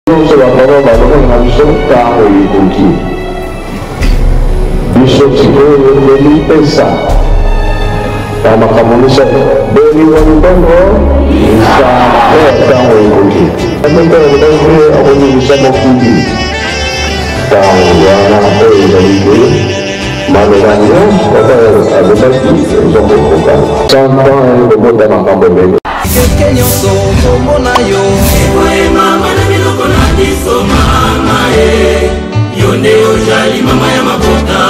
se va para la visión carro y cultivo. Bishop si puede pensar. Tama kamunisa beri wantongo sa carro y cultivo. También puede ako ni bisa mokudi. Tang wana ay dalili. Manuranya kata ada lagi untuk bukan. Contoh yang berbeda macam berbeda. Kenyo so mona yo ewe mama na miloko na biso mama yonde ojali mama ya mabota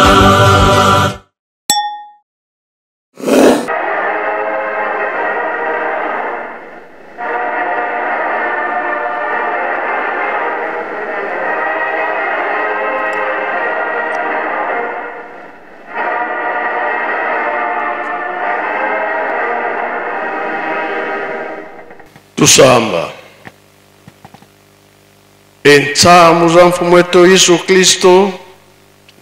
Tusamba entsamu za mfumu wetu Yesu Kristo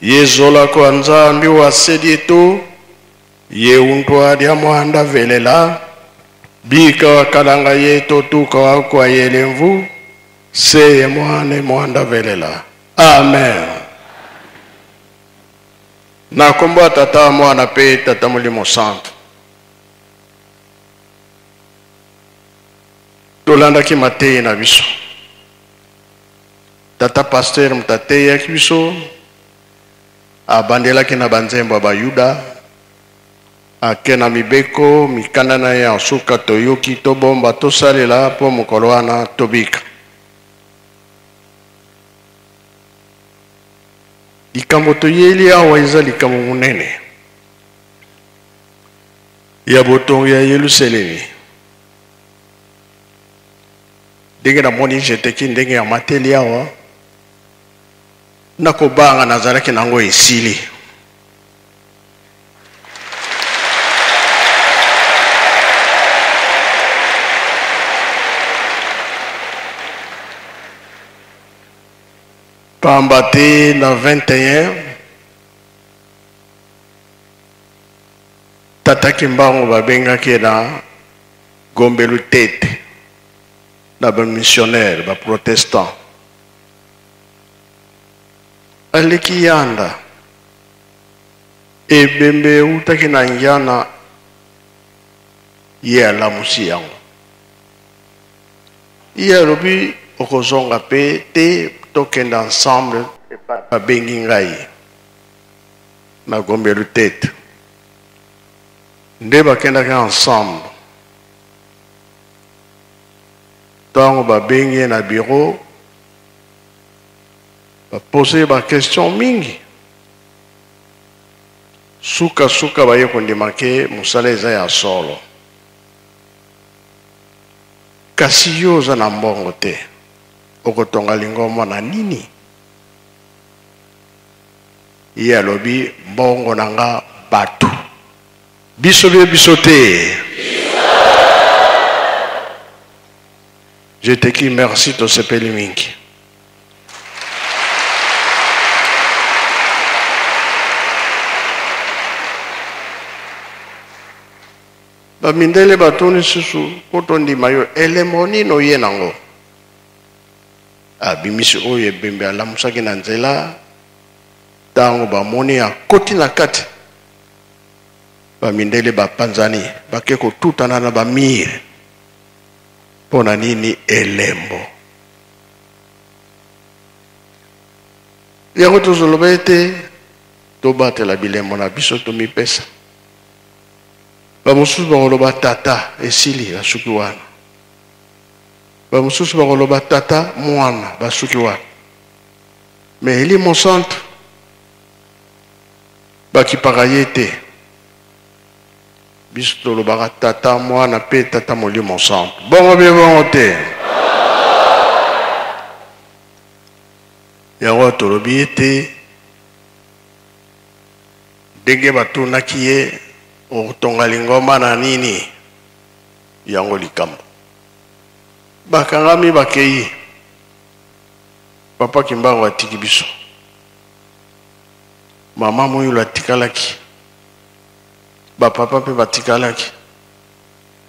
yezola kwa nzambi wa sedi yetu yeundwa dia mwanda velela bika wakalanga yetu tuka kwa yelemvu se mwane mwanda velela amen. Na komba tata mwana pe tata mulimo santo tolanda ki matei na biso tata pasteur mtatei ya biso abandela ki na banzembo ba Yuda akena mibeko mikanda na ya suka toyoki to bomba to salela po mokolo wana tobika likambo toyeli awa eza likambo monene ya botongo ya Yerusalemi. Ndenge na moni jeteki ndenge ya mateli awa nakobanga nazalaki nango esili pamba te na 21 tataki mbango babengaki na gombelu tete na ba missionnaire ba protestant aliki yanda ebembe utaki na njana ye alamusi yango ye alobi okozonga pe te tokenda ensemble babengi ngai na gombelu tete nde bakendaki ensemble tango babengi na bureau bapose bakestion mingi suka baye kondima ke mosala eza ya solo kasi yo oza na mbongo te okotonga lingomba na nini ye alobi mbongo na nga bato biso te. Je te dis merci to sepeli mingi. Ba mindele batoni susu kotondi mayo elemoni no yenango. Abimisi oye bembe alamusaki na nzela tango ba moni akoti na kati. Ba mindele ba panzani bakeko tutana na ba mire. Pona nini elembo yango tozoloba ete tobatela bilembo na biso tomipesa bamosusu bakoloba tata esili basuki wana bamosusu bakoloba tata mwana basuki wana me elimo santo bakipaka ye te biso tolobaka tata mwana pe tata molimo santo bongo bie bongo te yango tolobi ete ndenge batunaki ye okotonga lingomba na nini yango likambo bakangami bakei papa kimbango atiki biso mama moyulu atikalaki bapapa pe batikalaki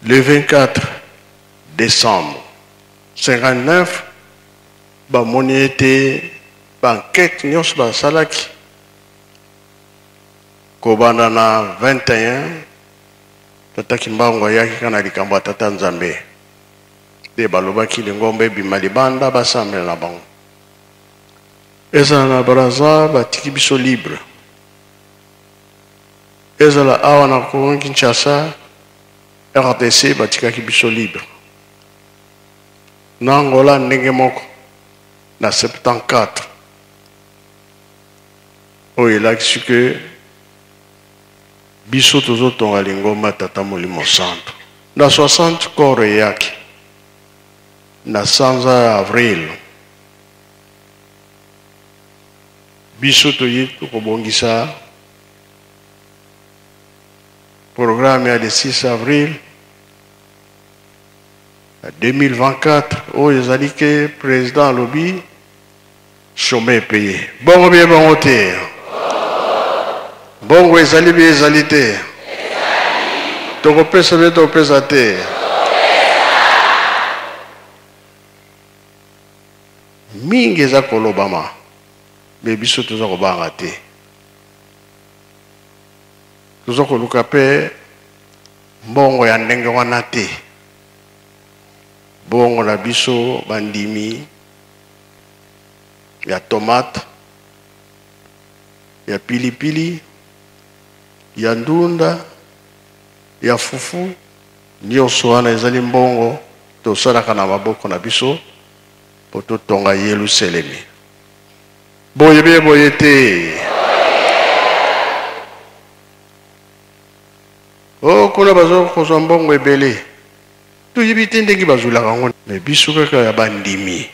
le 24 décembre 59 bamoni ete bankete nyonso basalaki kobanda na 21 tata Kimbangu ayaki kana likambo ya tata Nzambe nde balobaki lingomba ebima libanda basambela na bango ezala na Braza batiki biso libre ezala awa na Congo Kinshasa RDC batikaki biso libre na Angola ndenge moko na 74 oyo elakisi ke biso tozotonga lingomba tata Molimo Santo na 60 koro eyaki na sanza ya avril biso toyi tokobongisa programme ya le 6 avril 2024 oyo ezali ke président alobi chômeur payé bongo bien bongo te bongo ezali bien ezali te tokopesa bien tokopesa te mingi eza kolobama me biso toza kobanga te toza koluka mpe mbongo ya ndenge wana te bongo na biso bandimi ya tomate ya pilipili ya ndunda ya fufu nyonso wana ezali mbongo tosalaka na maboko na biso po totonga Yelusalemi boye be boye te o kuna bazo kozwa mbongo ebele toyebi te ndenge bazwilaka yango me biso kaka ya bandimi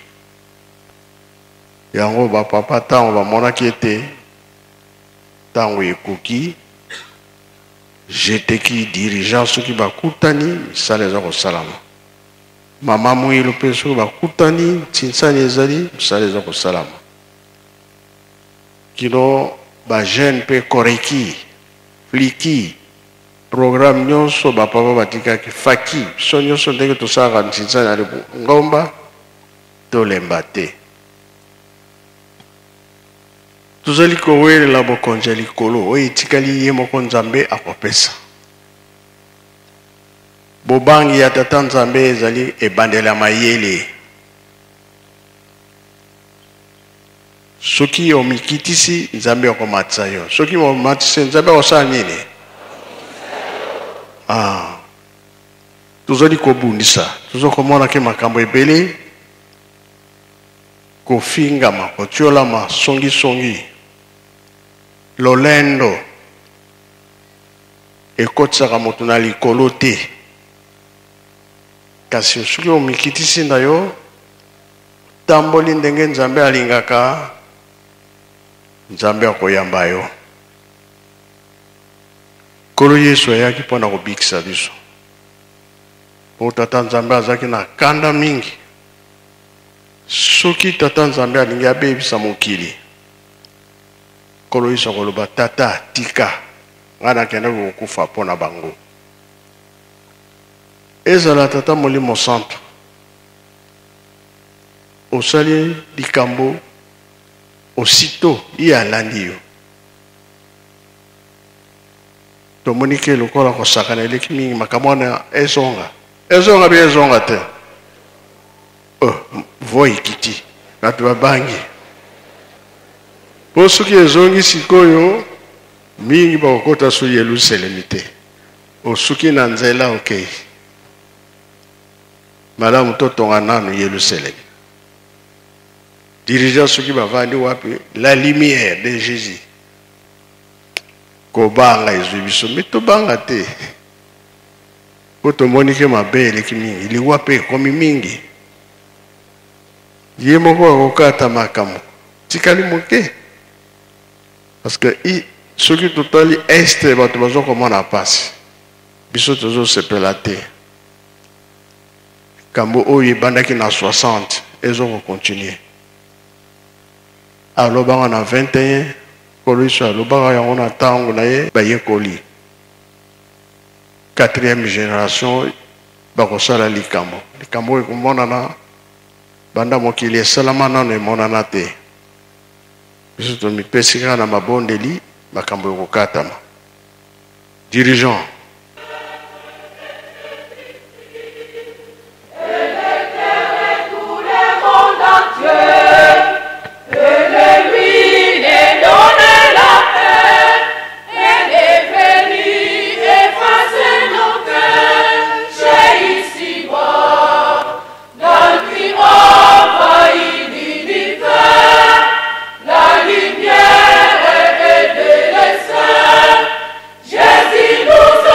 yango bapapa ntango bamonaki ete ntango ekoki jeteki dirigeant soki bakutani misala eza kosalama mama mwilo mpe soki bakutani ntinsani ezali misala eza kosalama kino bajeune mpe koreki fliki programme nyonso bapapa batikaki faki biso nyonso ndenge tosalaka ntinsani ali ngomba tolemba te tozali kowelela bokonzi ya likolo oyo etikali ye moko Nzambe akopesa bobangi ya tata Nzambe ezali ebandela mayele soki omikitisi Nzambe akomatisa yo soki omatisi Nzambe akosala nini tozali kobundisa tozokomona ke makambo ebele kofingama kotiolama songisongi lolendo ekotisaka moto na likolo te kasi soki omikitisi na yo tamboli ndenge Nzambe alingaka Nzambe akoyamba yo Nkolo Yesu ayaki mpona kobikisa biso po tata Nzambe azalaki na kanda mingi soki tata Nzambe alingi abebisa mokili Nkolo Yesu akoloba tata tika nga nakende kokufa mpona bango ezala tata Molimo Santo osali likambo osito ye alandi yo tomoni ke lokola kosakana eleki mingi makambo wana ezonga bi ezonga te voi kiti bato babangi po soki ezongi sikoyo mingi bakokota so Yelusalemi te osuki na nzela okei malamu totonga nanu Yelusalemi dirigeant soki bavandi wapi la lumière de Jésus kobanga ezwi biso me tobanga te po tomoni ke mabe eleki mingi liwa mpe ekomi mingi ye moko akokata makambo tikali moke parce que soki totali este bato bazokomona pasi biso tozosepela te kambo oyo ebandaki na 60 ezokokontinue alobanga na 21 Nkolo Yesu alobaka yango na ntango na ye bayekoli 4e génération bakosala likambo oyo ekomonana banda mokili esalama nano emonana te biso tomipesi kaka na mabondeli makambo ekokatama. Dirigeant Jésus nous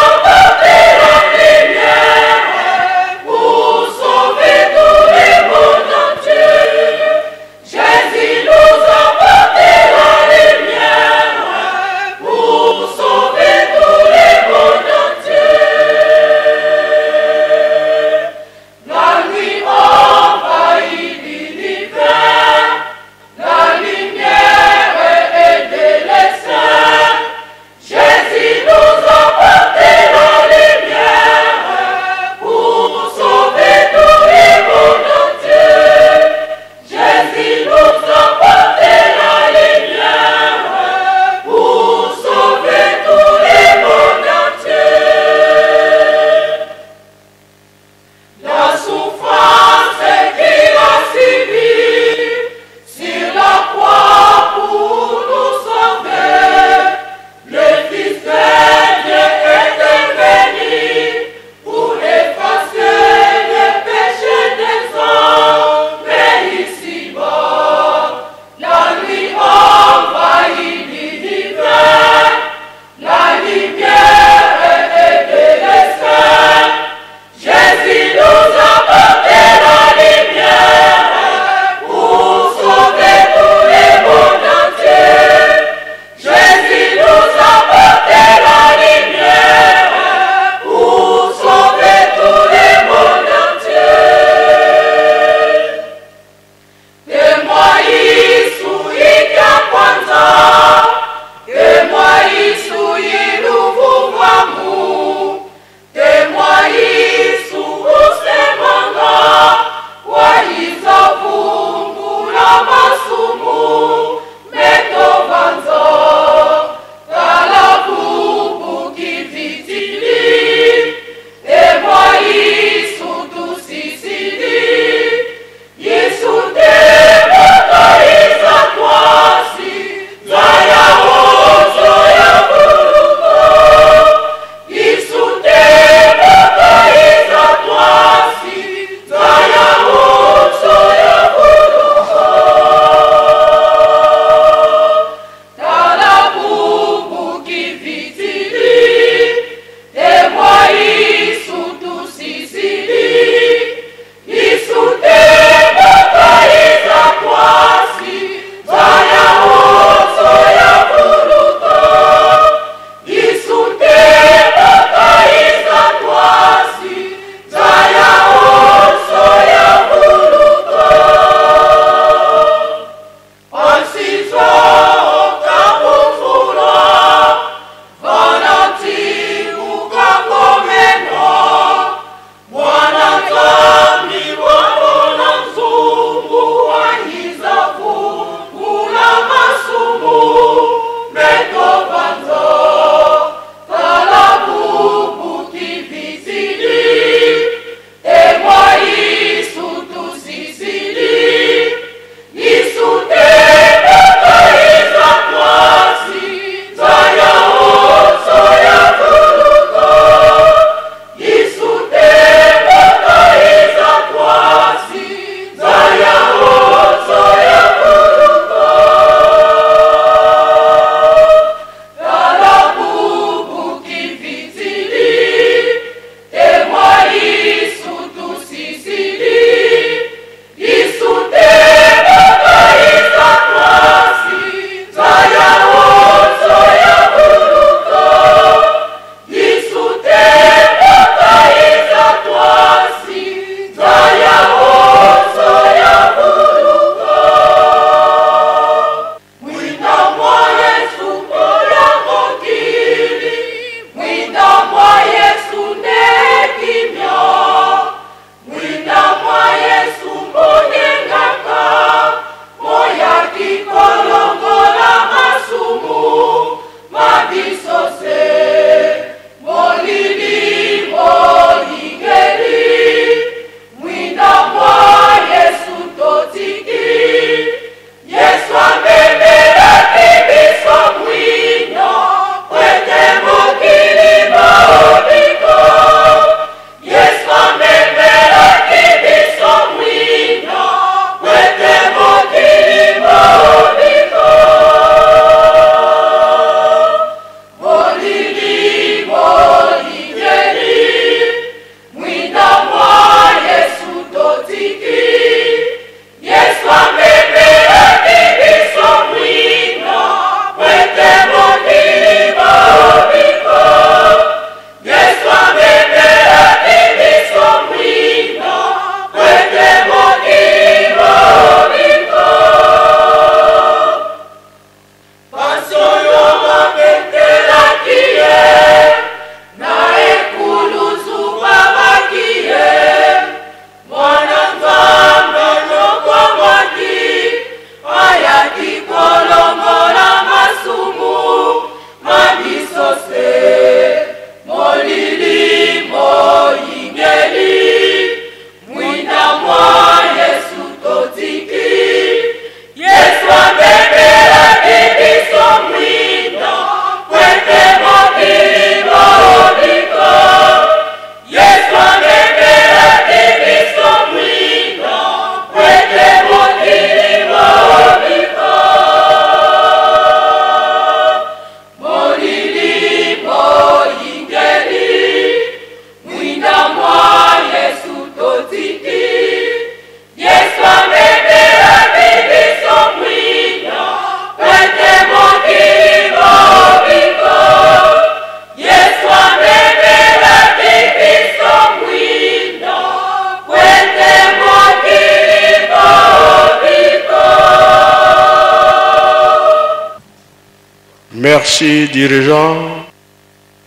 Merci dirigeant.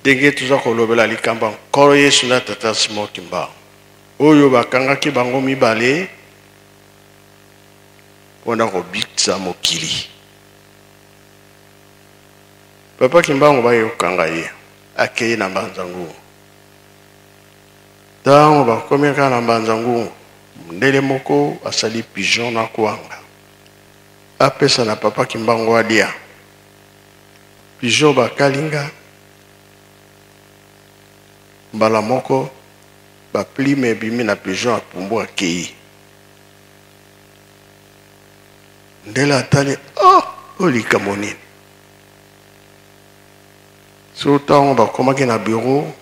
Denge tuza kolobela likamba nkolo Yesu na tata Simon Kimba. Oyo bakangaki bango mibale mpona kobikisa mokili. Papa Kimbango bayokanga ye akei na Mbanzangu. Ntango bakomeka na Mbanzangu, ndele moko asali pigeon na kuanga. Apesa na Papa Kimbango adia. Pigeon bakalinga. Mbala moko baplime ebimi na pigeon apumbu akei. Ndele atali, olika monini. So ntango bakomaki na bureau,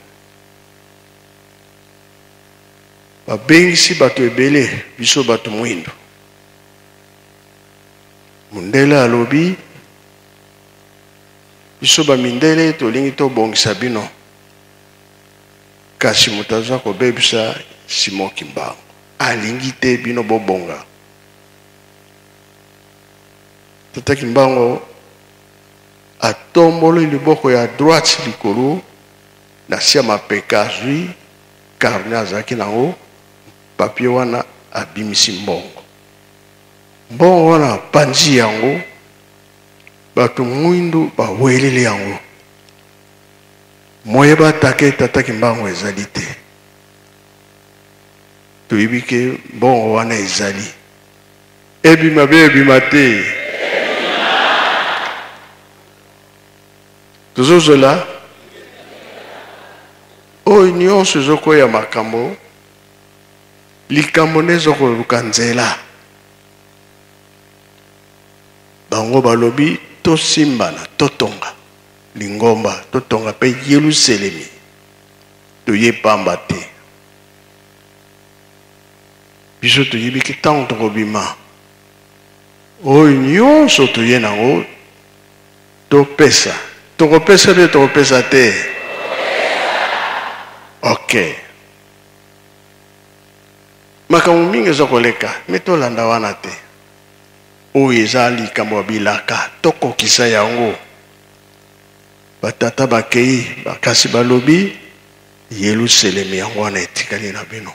babengisi bato ebele, biso bato mwindo. Mundele alobi, biso bamindele tolingi tobongisa bino. Kasi mutaza kobebisa Simon Kimbango. Alingi te bino bobonga. Tata Kimbango atombolo liboko ya droite likolo na sia mapeka azwi carnet azaki nango papier wana abimisi mbongo. Mbongo wana panzi yango bato mwindu bawelele yango. Moyeba take Tata Kimbango ezali te. Toyebi ke mbongo wana ezali. Ebima be ebima te. Tozozola oyo nyonso ezokoya makambo likambo nezokoluka nzela. Bango balobi tosimbana totonga lingomba totonga pe Yerusalemi toye pamba te. Biso toyebi ke ntango tokobima oyo nyonso toye nango topesa. Tokopesa be tokopesa te. Ok. Makambo mingi ezokoleka me tolanda wana te. Oyo eza likambo ya bilaka tokokisa yango. Batata bakei bakasi balobi Yerusalemi yango wana etikali na bino.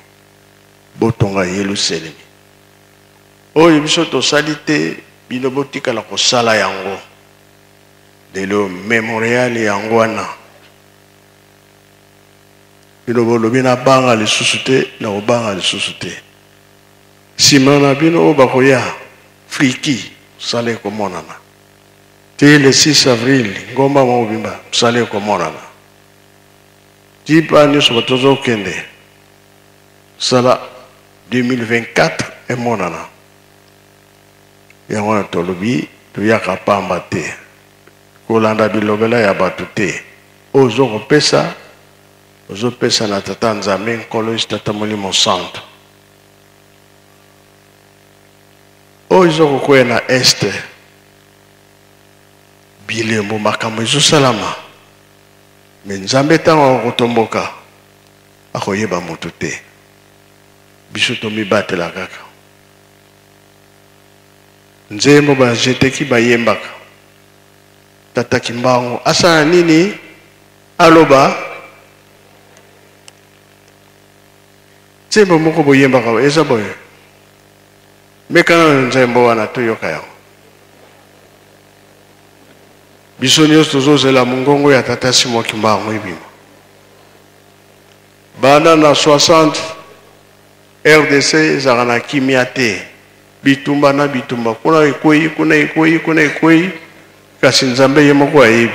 Botonga Yerusalemi. Oyo biso tosali te bino botikala kosala yango. De le mémorial yango wana. Bino bolobi na banga lisusu te na obanga lisusu te. Sima na bino obakoya friki sale komonana. Te le 6 avril ngomba mobimba sale komonana. Tipa nyuso batozo kende. Sala 2024 emonana. Yango na tolobi tuyaka pamba te. Kolanda bilobela ya batu te. Ozo pesa na tata Nzambe nkolo Tata Molimo Santo. Ozo kokoya na este. Bilembo makambo ezo salama. Me Nzambe tango kotomboka akoyeba mutu te. Biso tomibatela kaka. Nzembo ba jeteki bayembaka. Tata Kimbango asa nini aloba nzembo moko boyembaka eza boye mekana nzembo wana toyoka yango. Biso nyonso tozozela mongongo ya Tata Simon Kimbango ebima. Bana na 60 RDC ezaka na kimia te. Bitumba na bitumba kuna ekwei kasi Nzambe ye moko ayebi.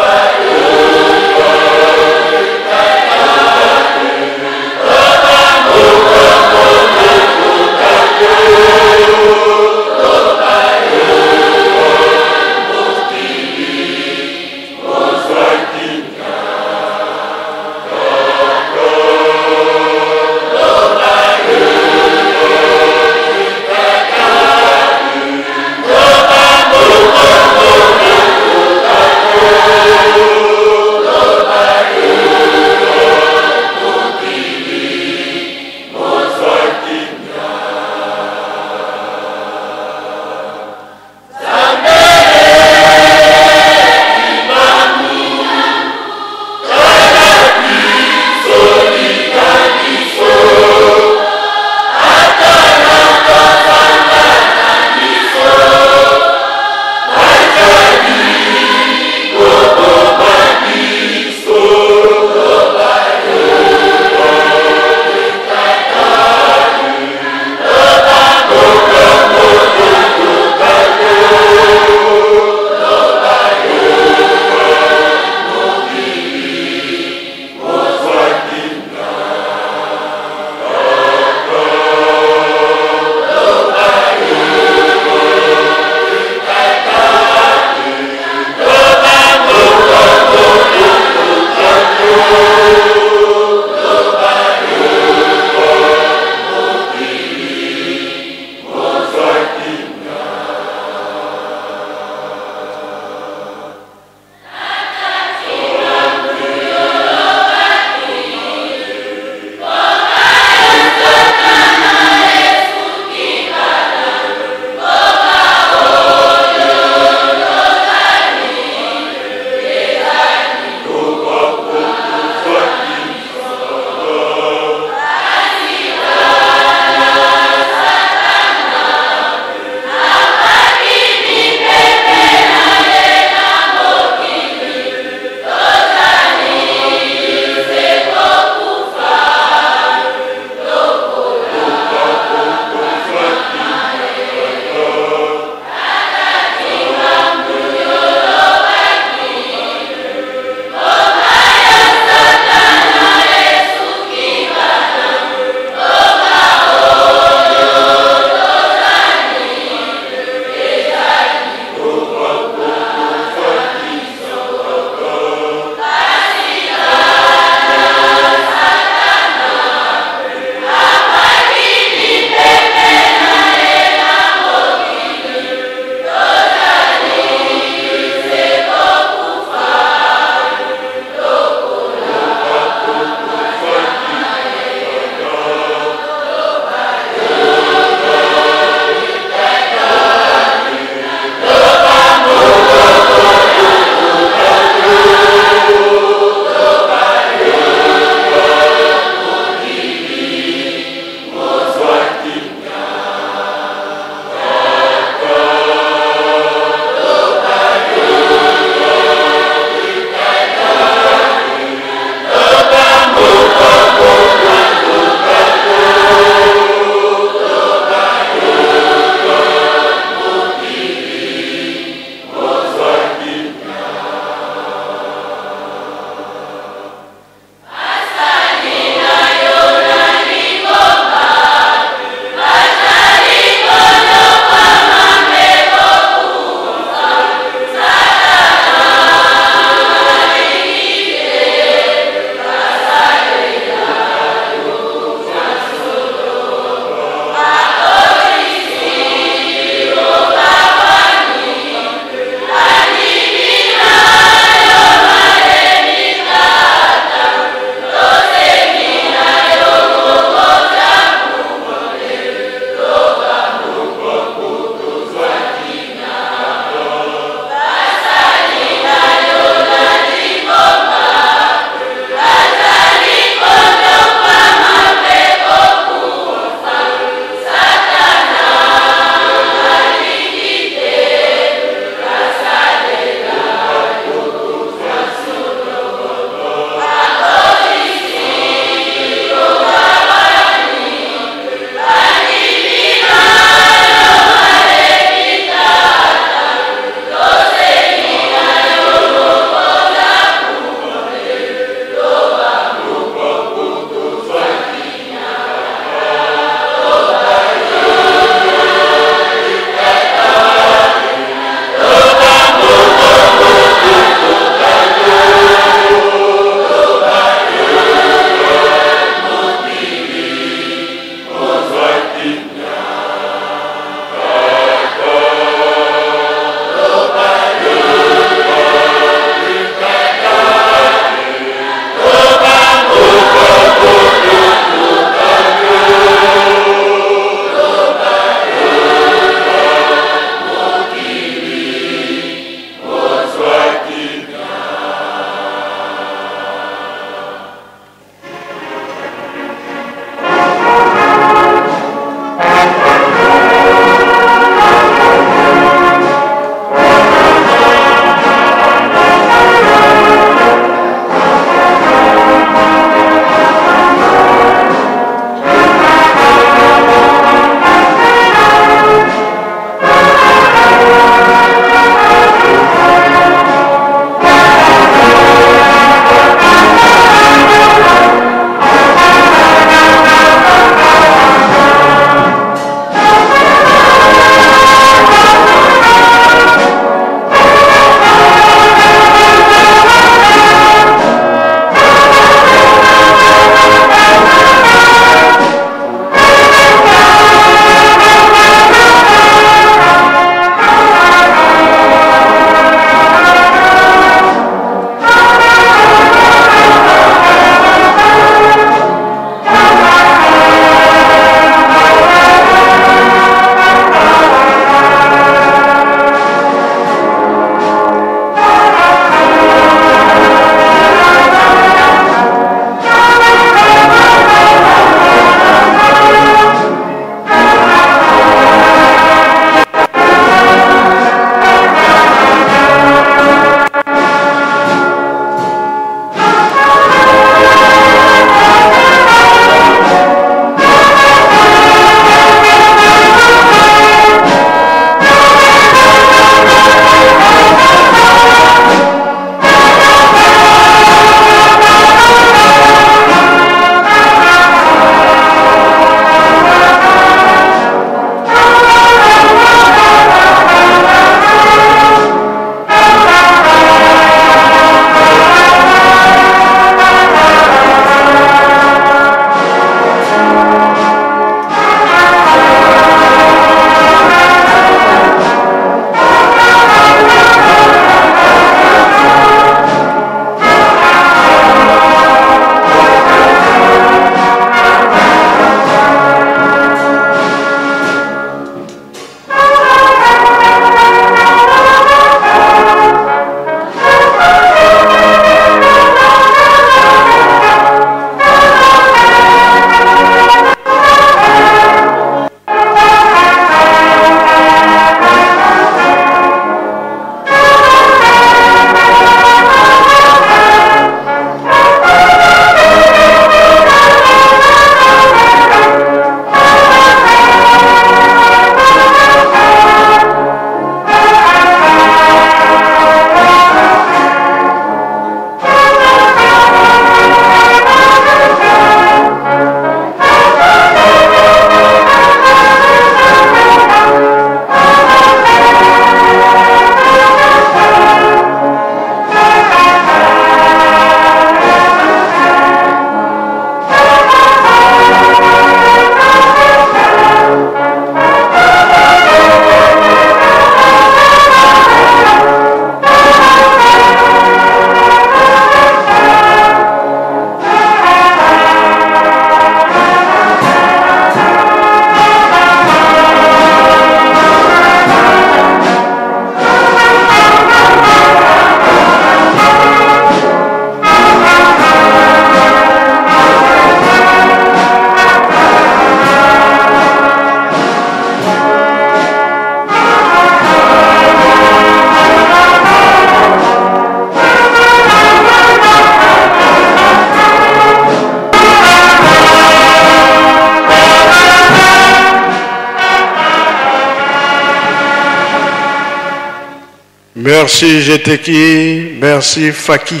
Merci Jeteki, merci Faki.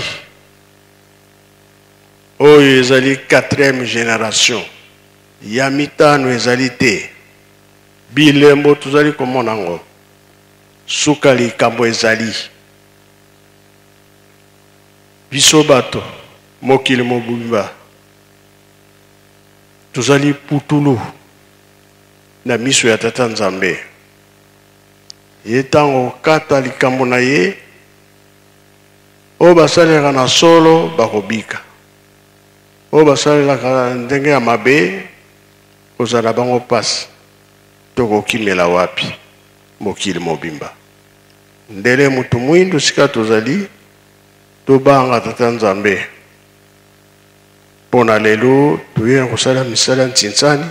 Oh, ezali 4e génération. Yamitano ezali te. Bilembo tuzali komonango. Sukali kambo ezali. Biso bato, mokili mobumba. Tuzali putulu. Na miso ya Tata Nzambe. Yetango kata likambo na ye. O basalera na solo bakobika. O basalera ndenge ya mabe. Kozala bango pasi. Toko kimela wapi. Mokili mobimba. Ndele mutu mwindu sika tozali. Tobanga Tata Nzambe. Pona lelo tuye kosala misala ntinsani.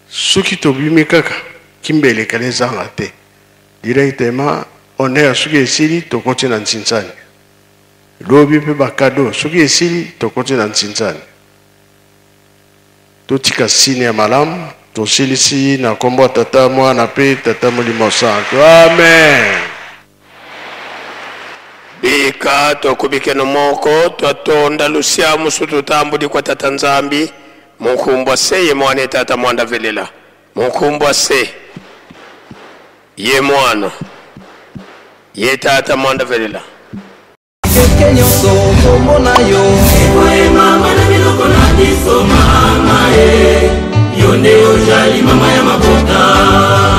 Suki tobimi kaka kimbele kale zanga te. Directement honneur suki esili to continue na ntinsani. Lobi pe bakado suki esili to continue na ntinsani. Totika sine ya malamu to silisi na kombo Tata Mwana pe Tata Molimo Santo. Amen. Bika tokubike no moko twatonda lusia musutu tambudi kwa Tata Nzambi munkumbwa se ye mwana Tata Mwanda velela munkumbwa se ye mwana ye Tata Mwanda velela keke nyonso komona yo ekwe mama na biloko na biso mama ye yo nde ojali mama ya mabota